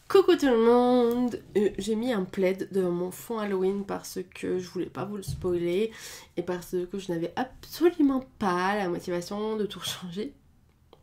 Coucou tout le monde, j'ai mis un plaid devant mon fond Halloween parce que je voulais pas vous le spoiler et parce que je n'avais absolument pas la motivation de tout changer.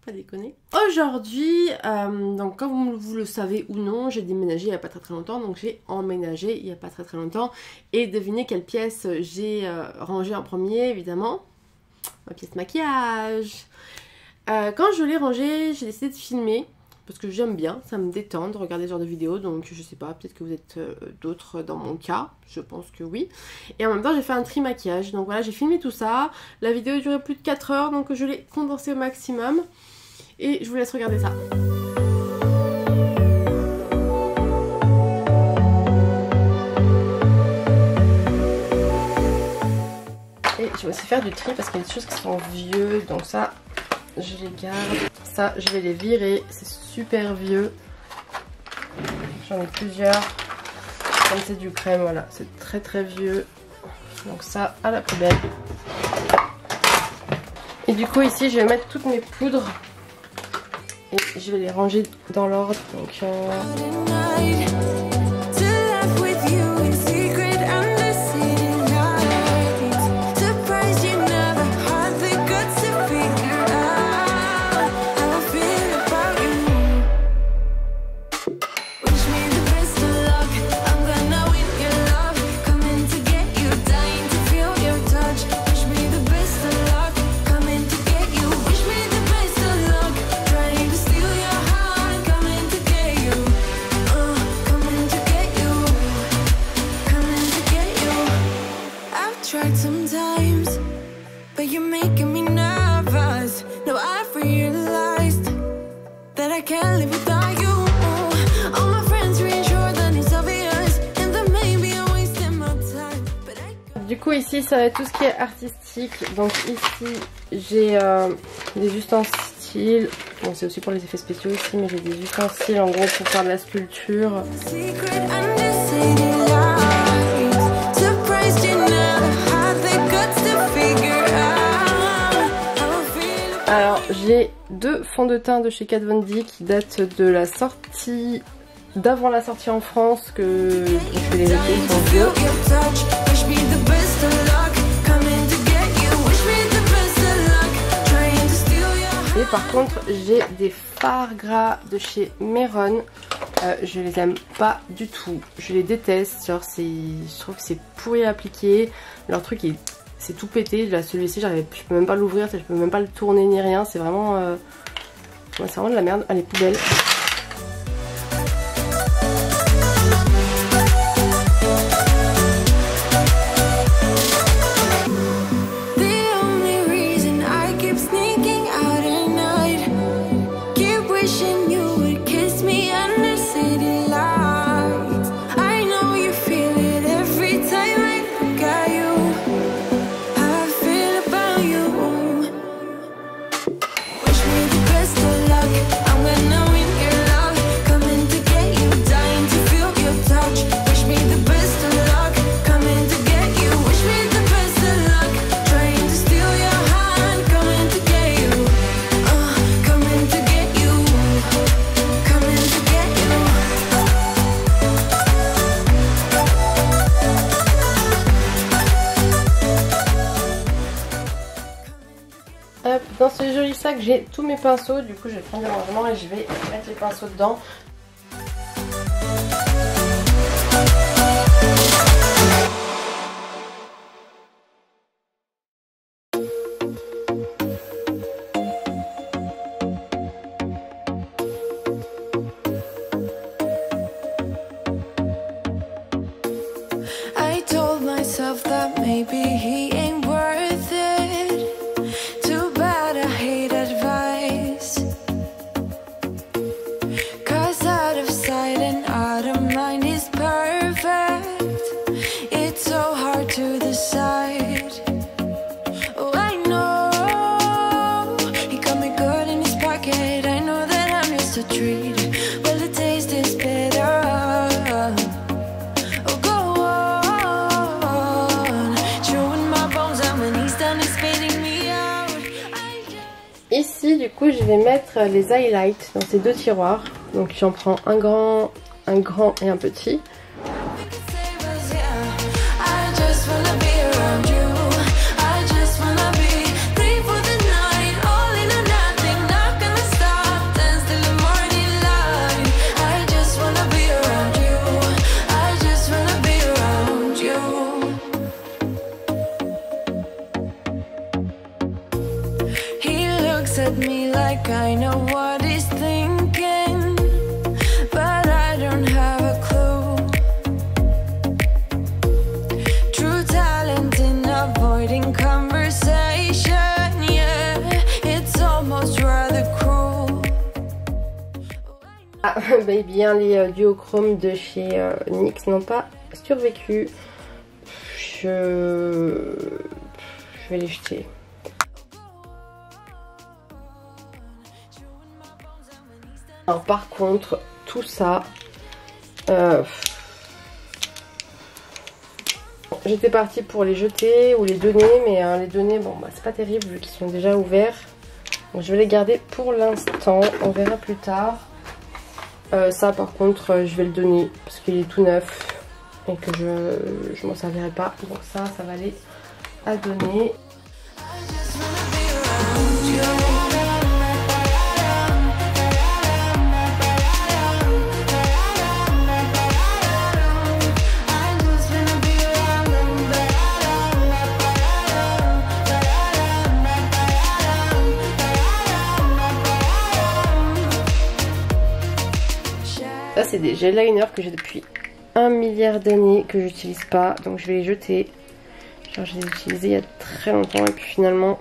Pas déconner. Aujourd'hui, donc comme vous le savez ou non, j'ai déménagé il n'y a pas très longtemps, donc j'ai emménagé il n'y a pas très longtemps. Et devinez quelle pièce j'ai rangée en premier, évidemment. Ma pièce maquillage. Quand je l'ai rangée, j'ai décidé de filmer. Parce que j'aime bien, ça me détend de regarder ce genre de vidéos, donc je sais pas, peut-être que vous êtes d'autres dans mon cas, je pense que oui. Et en même temps j'ai fait un tri maquillage, donc voilà, j'ai filmé tout ça. La vidéo durait plus de 4 heures, donc je l'ai condensée au maximum. Et je vous laisse regarder ça. Et je vais aussi faire du tri parce qu'il y a des choses qui sont vieux, donc ça... je les garde. Ça, je vais les virer. C'est super vieux. J'en ai plusieurs. Comme c'est du crème, voilà. C'est très vieux. Donc ça, à la poubelle. Et du coup, ici, je vais mettre toutes mes poudres. Et je vais les ranger dans l'ordre. Donc... Du coup ici ça va être tout ce qui est artistique. Donc ici j'ai des ustensiles. Bon c'est aussi pour les effets spéciaux ici, mais j'ai des ustensiles en gros pour faire de la sculpture. Alors j'ai deux fonds de teint de chez Kat Von D qui datent de la sortie, d'avant la sortie en France, que je vais les jeter, ils sont vieux. Et par contre j'ai des fards gras de chez Meron. Je les aime pas du tout, je les déteste, genre je trouve que c'est pourri à appliquer, leur truc c'est tout pété. Là celui-ci je peux même pas l'ouvrir, je peux même pas le tourner ni rien, c'est vraiment de la merde. Allez, poubelle. Dans ce joli sac j'ai tous mes pinceaux, du coup je vais prendre le rangement et je vais mettre les pinceaux dedans. I told myself that maybe he ain't worth it. I hate advice, 'cause out of sight and out of mind is perfect. It's so hard to decide. Oh, I know he got me good in his pocket. I know that I'm just a treat. Well, the taste is bitter. Oh, go on, chewing my bones out when he's done spitting me out. Ici du coup je vais mettre les highlights dans ces deux tiroirs. Donc j'en prends un grand un grand et un petit. At me like I know what he's thinking, but I don't have a clue. True talent in avoiding conversation, yeah, it's almost rather cruel. Ah, bah bien les duochromes de chez NYX n'ont pas survécu. Je vais les jeter. Alors par contre, tout ça, j'étais partie pour les jeter ou les donner, mais les donner, bon bah c'est pas terrible vu qu'ils sont déjà ouverts. Donc je vais les garder pour l'instant, on verra plus tard. Ça par contre, je vais le donner parce qu'il est tout neuf et que je m'en servirai pas. Donc ça va aller à donner. Ça c'est des gel liners que j'ai depuis 1 milliard d'années que j'utilise pas, donc je vais les jeter. Genre je les ai utilisés il y a très longtemps et puis finalement,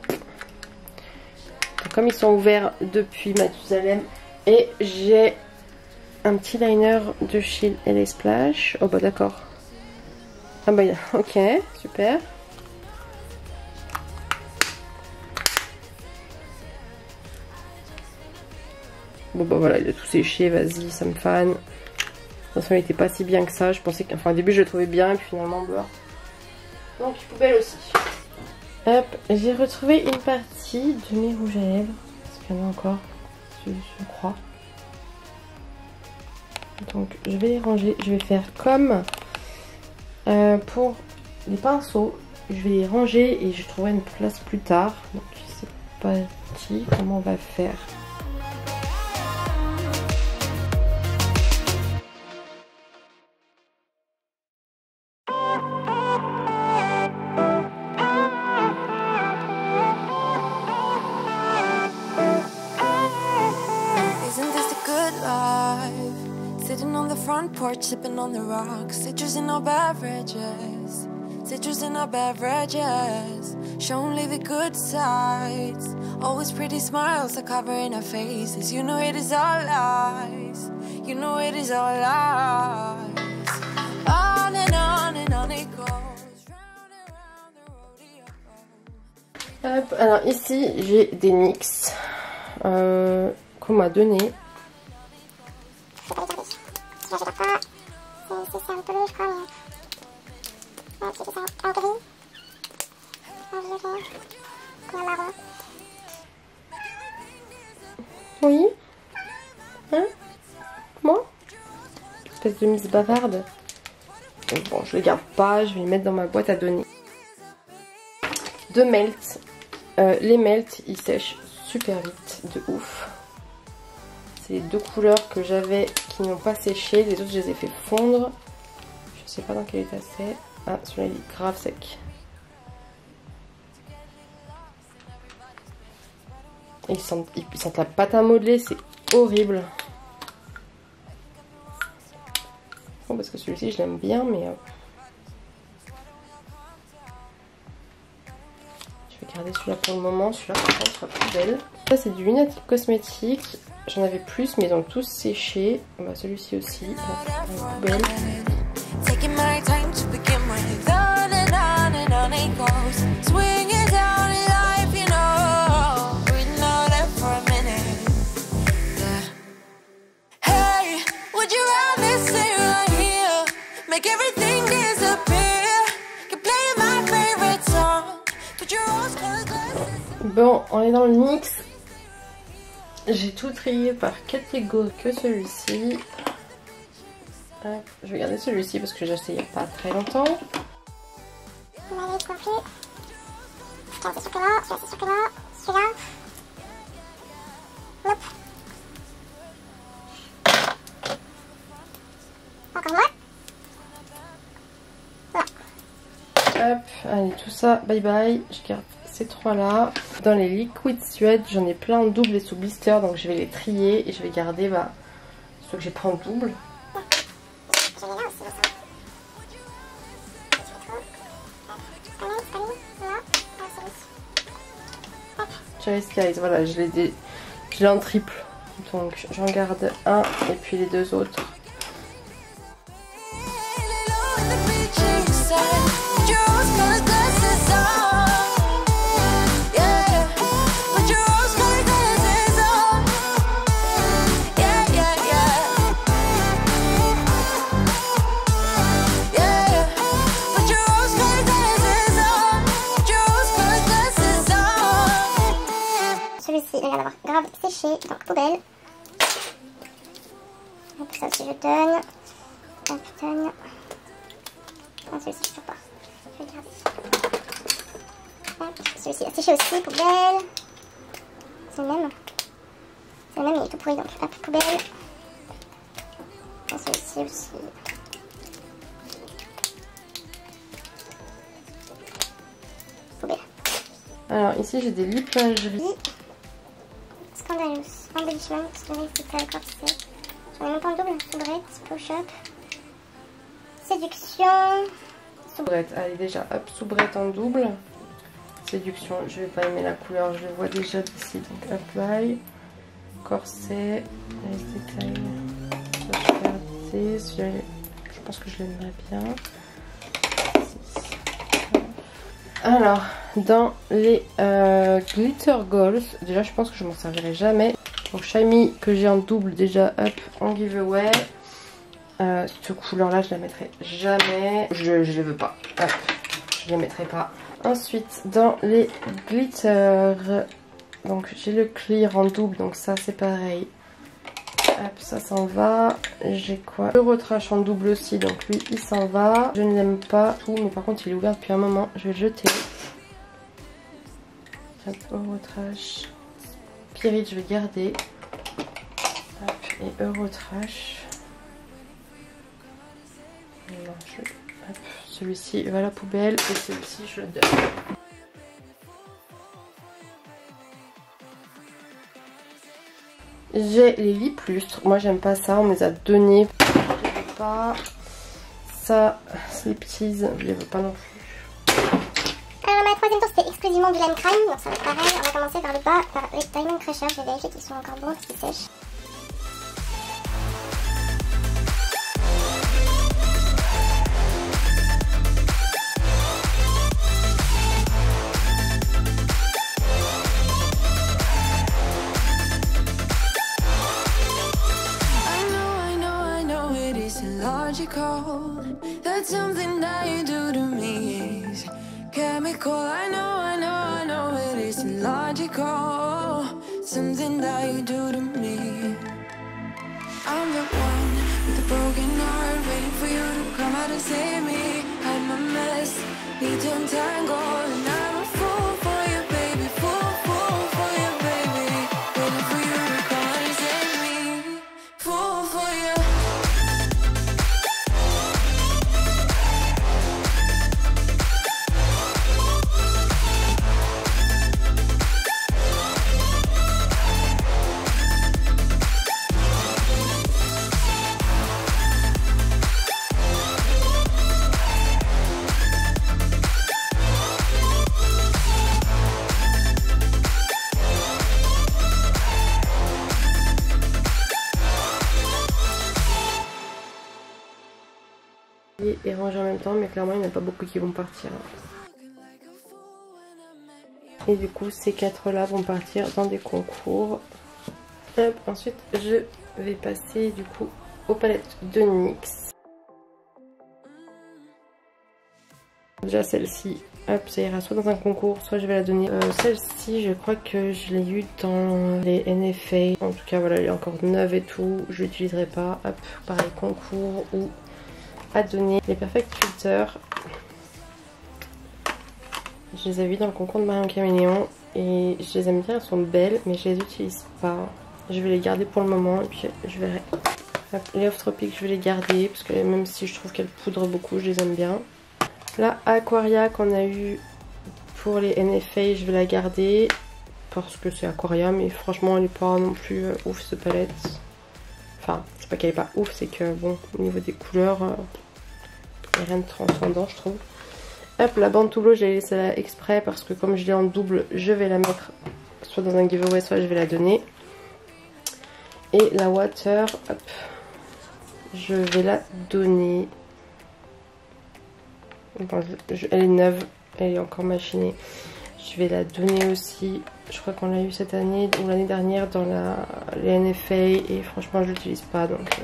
comme ils sont ouverts depuis Mathusalem, et j'ai un petit liner de chez LA Splash. Oh bah d'accord. Ah bah ok, super. Bon bah voilà, il a tout séché, vas-y, ça me fan. De toute façon il était pas si bien que ça, je pensais qu'enfin au début je le trouvais bien et puis finalement bah. Donc poubelle aussi. Hop, j'ai retrouvé une partie de mes rouges à lèvres. Parce qu'il y en a encore, je crois. Donc je vais les ranger, je vais faire comme pour les pinceaux. Je vais les ranger et je trouverai une place plus tard. Donc c'est parti, comment on va faire? Front porch sipping on the rocks, citrus in our beverages, citrus in our beverages, show only the good sides, always pretty smiles are covering our faces, you know it is all lies, you know it is all lies, on and on it goes, round and round the rodeo. Hop, alors ici j'ai des NYX qu'on m'a donné. C'est un peu long je crois, mais c'est un gris, un violet, et un marron. Oui. Hein? Moi? Espèce de mise bavarde. Donc bon, je le garde pas, je vais les mettre dans ma boîte à donner. Deux melt. Les melt, ils sèchent super vite, de ouf. C'est les deux couleurs que j'avais qui n'ont pas séché. Les autres, je les ai fait fondre. Je sais pas dans quel état c'est. Ah, celui-là, il est grave sec. Et ils sentent la pâte à modeler, c'est horrible. Bon, parce que celui-ci, je l'aime bien, mais... je vais garder celui-là pour le moment. Celui-là, par contre, sera plus belle. Ça, c'est du Lunatic Cosmetics. J'en avais plus, mais ils ont tous séché. Bah, celui-ci aussi. Poubelle. Bon, on est dans le NYX. J'ai tout trié par catégorie que celui-ci. Je vais garder celui-ci parce que j'ai acheté il n'y a pas très longtemps. On va aller de conflit. Putain, c'est sûr que là, c'est sûr que là, celui-là. Hop. Encore moi. Hop, allez, tout ça, bye bye. Je garde ces trois là. Dans les liquid suède, j'en ai plein en double et sous blister, donc je vais les trier et je vais garder ceux que j'ai pris en double. Cherry Skies, voilà, je l'ai en triple. Donc j'en garde un et puis les deux autres. Celui-ci, il vient d'avoir grave séché, donc poubelle. Hop, ça aussi je donne. Hop, donne. Ah, celui-ci je ne pas. Je vais le garder. Hop, celui-ci a séché aussi, poubelle. C'est le même. C'est le même, il est tout pourri, donc hop, poubelle. Et celui-ci aussi. Poubelle. Alors ici j'ai des lip lingerie. Scandalous, embellishment, Lyrical Corset. J'en ai même pas en double, soubrette, push-up, séduction. Soubrette, allez déjà, hop, soubrette en double. Séduction, je vais pas aimer la couleur, je le vois déjà d'ici, donc apply. Corset, nice détail. Je pense que je l'aimerais bien. Alors, dans les glitter goals, déjà je pense que je m'en servirai jamais. Donc Shiny que j'ai en double déjà, hop, en giveaway. Cette couleur là je la mettrai jamais. Je les veux pas, hop, je les mettrai pas. Ensuite dans les glitter, donc j'ai le clear en double, donc ça c'est pareil. Hop, ça s'en va. J'ai quoi? Le retrash en double aussi, donc lui il s'en va. Je ne l'aime pas tout, mais par contre il est ouvert depuis un moment. Je vais le jeter. Hop, Eurotrash. Spirit, je vais garder. Hop, et Eurotrash. Celui-ci va à la poubelle et celui-ci je le donne. J'ai les lip lustres, moi j'aime pas ça, on me les a donnés, je les veux pas. Ça, les petits, je les veux pas non plus. Alors ma troisième tour c'était exclusivement du lime crime, donc ça va être pareil, on va commencer par le bas, par les Diamond Crusher, je vais vérifier qu'ils sont encore bons parce qu'ils sèchent. That something that you do to me is chemical. I know it isn't logical. Something that you do to me. I'm the one with a broken heart, waiting for you to come out and save me. I'm a mess, need to untangle, and I'm a fool for you, baby. Fool for you, baby. Waiting for you to come out and save me. Fool for you. Et ranger en même temps, mais clairement il n'y en a pas beaucoup qui vont partir. Et du coup ces 4 là vont partir dans des concours. Hop, ensuite je vais passer du coup aux palettes de NYX. Déjà celle-ci hop, ça ira soit dans un concours, soit je vais la donner. Celle-ci, je crois que je l'ai eue dans les NFA. En tout cas, voilà, elle est encore neuve et tout. Je l'utiliserai pas. Hop, pareil, concours ou à donner. Les Perfect Filters. Je les ai vus dans le concours de Marion Caméléon et je les aime bien, elles sont belles, mais je les utilise pas. Je vais les garder pour le moment et puis je verrai. Les Off Tropic, je vais les garder parce que même si je trouve qu'elles poudrent beaucoup, je les aime bien. La Aquaria qu'on a eu pour les NFA, je vais la garder parce que c'est Aquaria, mais franchement elle est pas non plus ouf cette palette. Enfin, c'est pas qu'elle est pas ouf, c'est que bon, au niveau des couleurs, il n'y a rien de transcendant, je trouve. Hop, la bande tout l'eau, j'ai laissé là exprès parce que comme je l'ai en double, je vais la mettre soit dans un giveaway, soit je vais la donner. Et la Water, hop, je vais la donner. Bon, elle est neuve, elle est encore machinée. Je vais la donner aussi. Je crois qu'on l'a eu cette année ou l'année dernière dans les NFA et franchement je l'utilise pas, donc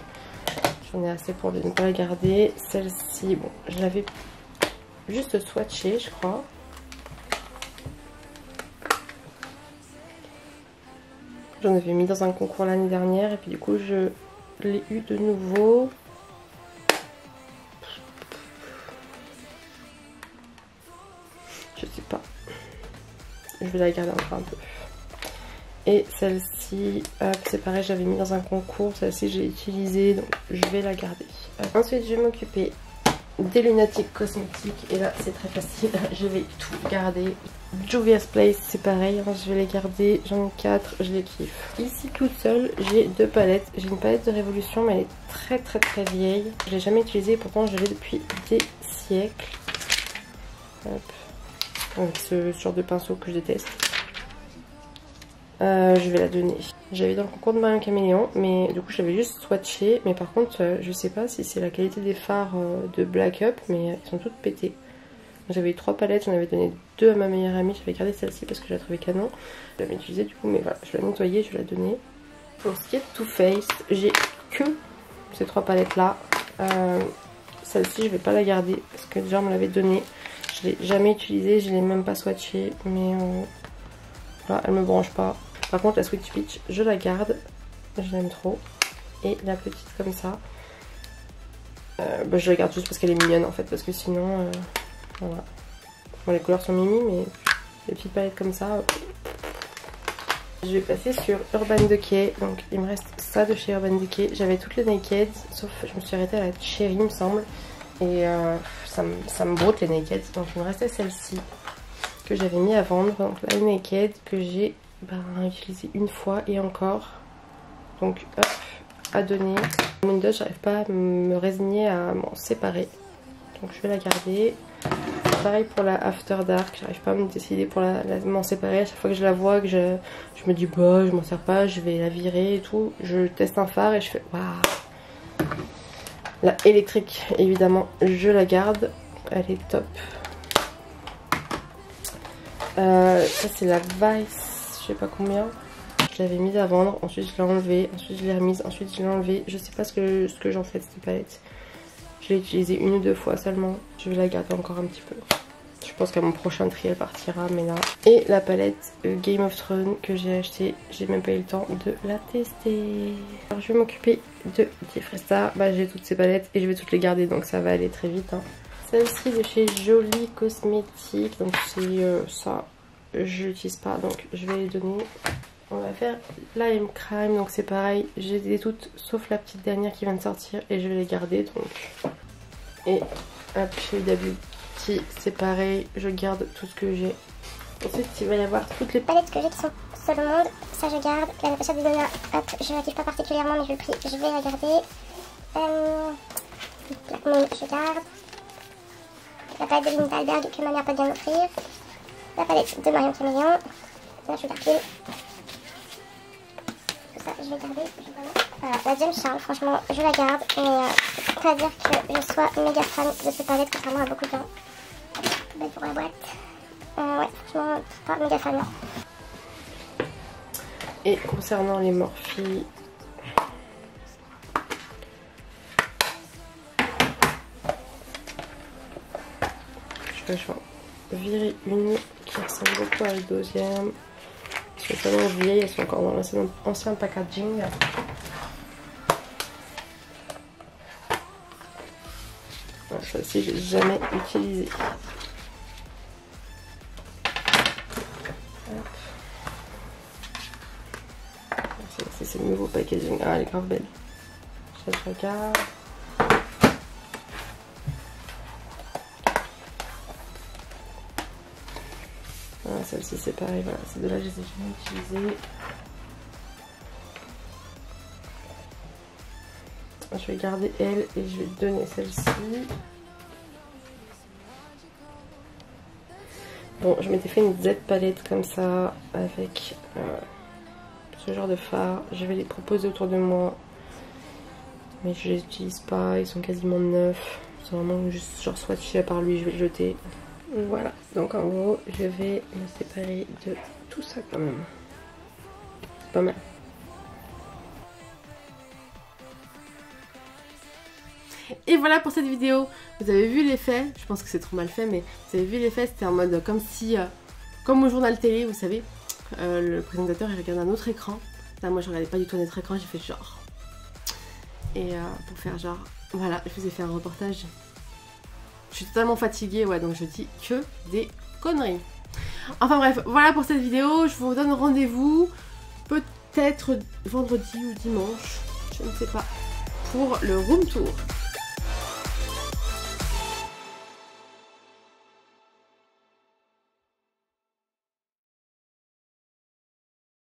j'en ai assez pour ne pas la garder. Celle-ci, bon, je l'avais juste swatchée, je crois. J'en avais mis dans un concours l'année dernière et puis du coup je l'ai eu de nouveau. Je sais pas. Je vais la garder encore un peu. Et celle-ci, c'est pareil, j'avais mis dans un concours. Celle-ci, j'ai utilisé, donc je vais la garder. Ensuite, je vais m'occuper des lunatiques cosmétiques. Et là, c'est très facile. Je vais tout garder. Juvia's Place, c'est pareil. Hein, je vais les garder. J'en ai 4. Je les kiffe. Ici, toute seule, j'ai 2 palettes. J'ai une palette de Révolution, mais elle est très vieille. Je l'ai jamais utilisée. Pourtant, je l'ai depuis des siècles. Hop. Ce genre de pinceau que je déteste. Je vais la donner. J'avais dans le concours de Marion Caméléon, mais du coup j'avais juste swatché. Mais par contre, je sais pas si c'est la qualité des fards de Black Up, mais elles sont toutes pétées. J'avais eu 3 palettes, j'en avais donné 2 à ma meilleure amie. J'avais gardé celle-ci parce que je la trouvais canon. Je l'avais utilisée du coup, mais voilà, je l'ai nettoyée, je vais la donner. Pour ce qui est de Too Faced, j'ai que ces 3 palettes là. Celle-ci, je vais pas la garder parce que déjà on me l'avait donnée. Je l'ai jamais utilisée, je l'ai même pas swatchée, mais voilà, elle me branche pas. Par contre la Sweet Peach, je la garde, je l'aime trop. Et la petite comme ça, je la garde juste parce qu'elle est mignonne en fait, parce que sinon, voilà. Bon, les couleurs sont mimi, mais les petites palettes comme ça. Je vais passer sur Urban Decay, donc il me reste ça de chez Urban Decay. J'avais toutes les Naked, sauf je me suis arrêtée à la Cherry il me semble. Et ça me broute les Naked, donc il me restait celle-ci que j'avais mis à vendre. Donc la Naked que j'ai utilisée une fois et encore. Donc hop, à donner. Windows, j'arrive pas à me résigner à m'en séparer. Donc je vais la garder. Pareil pour la After Dark, j'arrive pas à me décider pour m'en séparer. À chaque fois que je la vois, que je me dis bah je m'en sers pas, je vais la virer et tout. Je teste un fard et je fais waouh. La électrique, évidemment, je la garde. Elle est top. Ça, c'est la Vice, je sais pas combien. Je l'avais mise à vendre. Ensuite, je l'ai enlevée. Ensuite, je l'ai remise. Ensuite, je l'ai enlevée. Je sais pas ce que j'en fais de cette palette. Je l'ai utilisée 1 ou 2 fois seulement. Je vais la garder encore un petit peu. Je pense qu'à mon prochain tri, elle partira. Mais là. Et la palette Game of Thrones que j'ai achetée. J'ai même pas eu le temps de la tester. Alors, je vais m'occuper de Jeffree Star. J'ai toutes ces palettes et je vais toutes les garder. Donc, ça va aller très vite. Hein. Celle-ci de chez Jolie Cosmétiques. Donc, c'est ça. Je l'utilise pas. Donc, je vais les donner. On va faire la M-Crime, donc c'est pareil, j'ai les toutes sauf la petite dernière qui vient de sortir et je vais les garder donc. Et hop, chez WT, c'est pareil, je garde tout ce que j'ai. Ensuite, il va y avoir toutes les palettes que j'ai qui sont seul au monde, ça je garde. La Natasha Denona, hop, je la kiffe pas particulièrement mais vu le prix, je vais la garder. Black Moon, je garde. La palette de Linda Alberg que ma mère peut bien m'offrir. La palette de Marion Caméléon, la Sugar Pill. Je vais garder, voilà, la James Charles, franchement je la garde et pas dire que je sois méga fan de cette palette contrairement à beaucoup de gens. Belle pour la boîte, ouais franchement pas méga fan. Et concernant les Morphe, je fais le choix. virer une qui ressemble beaucoup à la deuxième. Elles sont tellement vieilles, elles sont encore dans l'ancien packaging. Celle-ci, j'ai jamais utilisé. C'est le nouveau packaging. Ah, elle est grave belle. Je regarde. Ah, celle-ci, c'est pareil. Voilà, ces deux-là, je les ai jamais utilisées. Je vais garder elle et je vais donner celle-ci. Bon, je m'étais fait une Z palette comme ça avec ce genre de fard. Je vais les proposer autour de moi, mais je les utilise pas. Ils sont quasiment neufs. C'est vraiment juste genre swatché à part lui, je vais le jeter. Voilà. Donc en gros, je vais me séparer de tout ça quand même. C'est pas mal. Et voilà pour cette vidéo. Vous avez vu l'effet, je pense que c'est trop mal fait, mais vous avez vu l'effet, c'était en mode comme si, comme au journal télé, vous savez, le présentateur il regarde un autre écran. Là, moi je regardais pas du tout un autre écran, j'ai fait genre. Et pour faire genre, voilà, je vous ai fait un reportage. Je suis totalement fatiguée, ouais, donc je dis que des conneries. Enfin bref, voilà pour cette vidéo, je vous donne rendez-vous peut-être vendredi ou dimanche, je ne sais pas, pour le room tour.